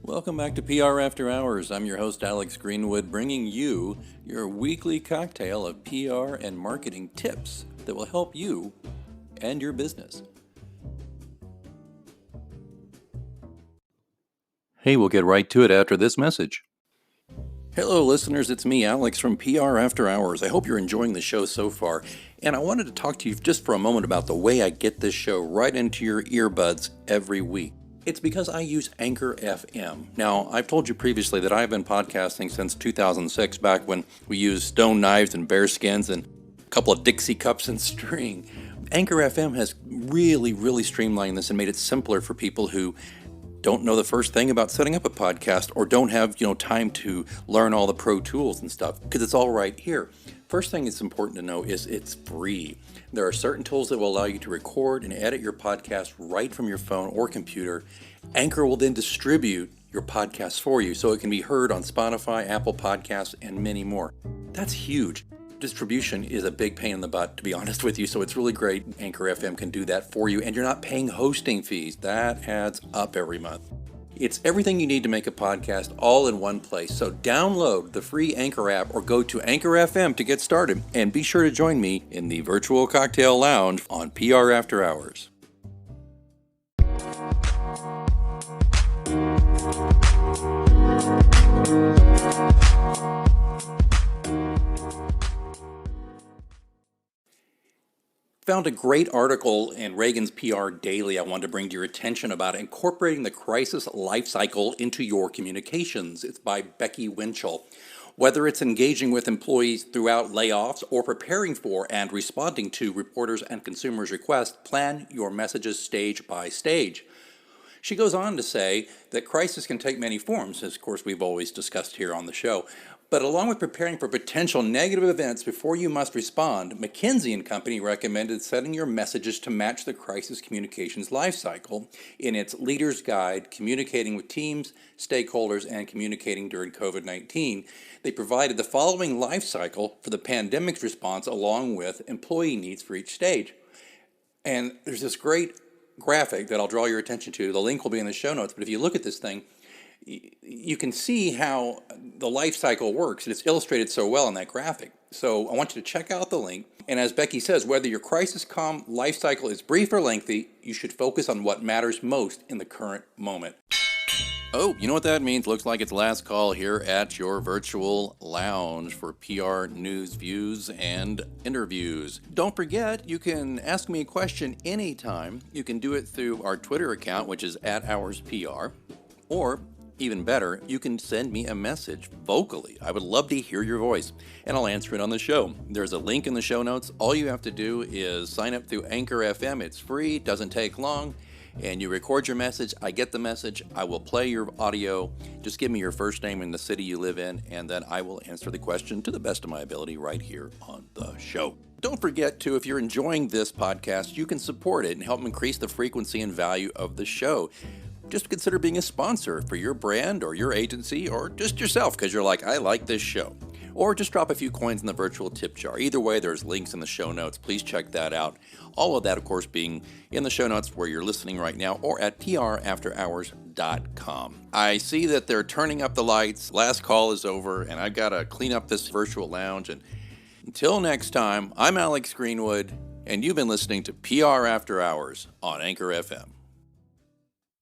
Welcome back to PR After Hours. I'm your host, Alex Greenwood, bringing you your weekly cocktail of PR and marketing tips that will help you and your business. Hey, we'll get right to it after this message. Hello, listeners. It's me, Alex, from PR After Hours. I hope you're enjoying the show so far. And I wanted to talk to you just for a moment about the way I get this show right into your earbuds every week. It's because I use Anchor FM. Now, I've told you previously that I've been podcasting since 2006, back when we used stone knives and bear skins and a couple of Dixie cups and string. Anchor FM has really streamlined this and made it simpler for people who don't know the first thing about setting up a podcast or don't have, time to learn all the pro tools and stuff, because it's all right here. First thing that's important to know is it's free. There are certain tools that will allow you to record and edit your podcast right from your phone or computer. Anchor will then distribute your podcast for you so it can be heard on Spotify, Apple Podcasts, and many more. That's huge. Distribution is a big pain in the butt, to be honest with you, so it's really great Anchor FM can do that for you, and you're not paying hosting fees. That adds up every month. It's everything you need to make a podcast all in one place. So download the free Anchor app or go to Anchor FM to get started, and be sure to join me in the virtual cocktail lounge on PR After Hours. Found a great article in Reagan's PR Daily I wanted to bring to your attention about incorporating the crisis lifecycle into your communications. It's by Becky Winchell. Whether it's engaging with employees throughout layoffs or preparing for and responding to reporters and consumers' requests, plan your messages stage by stage. She goes on to say that crisis can take many forms, as of course we've always discussed here on the show. But along with preparing for potential negative events before you must respond, McKinsey & Company recommended setting your messages to match the crisis communications lifecycle in its Leader's Guide, Communicating with Teams, Stakeholders, and Communicating During COVID-19. They provided the following lifecycle for the pandemic's response along with employee needs for each stage. And there's this great graphic that I'll draw your attention to. The link will be in the show notes, but if you look at this thing, you can see how the life cycle works, and it's illustrated so well in that graphic. So I want you to check out the link. And as Becky says, whether your crisis comm life cycle is brief or lengthy, you should focus on what matters most in the current moment. Oh, you know what that means? Looks like it's last call here at your virtual lounge for PR news, views, and interviews. Don't forget, you can ask me a question anytime. You can do it through our Twitter account, which is @HoursPR, or even better, you can send me a message vocally. I would love to hear your voice, and I'll answer it on the show. There's a link in the show notes. All you have to do is sign up through Anchor FM. It's free, doesn't take long, and you record your message. I get the message. I will play your audio. Just give me your first name and the city you live in, and then I will answer the question to the best of my ability right here on the show. Don't forget to, if you're enjoying this podcast, you can support it and help increase the frequency and value of the show. Just consider being a sponsor for your brand or your agency or just yourself because you're like, I like this show. Or just drop a few coins in the virtual tip jar. Either way, there's links in the show notes. Please check that out. All of that, of course, being in the show notes where you're listening right now or at prafterhours.com. I see that they're turning up the lights. Last call is over, and I've got to clean up this virtual lounge. And until next time, I'm Alex Greenwood, and you've been listening to PR After Hours on Anchor FM.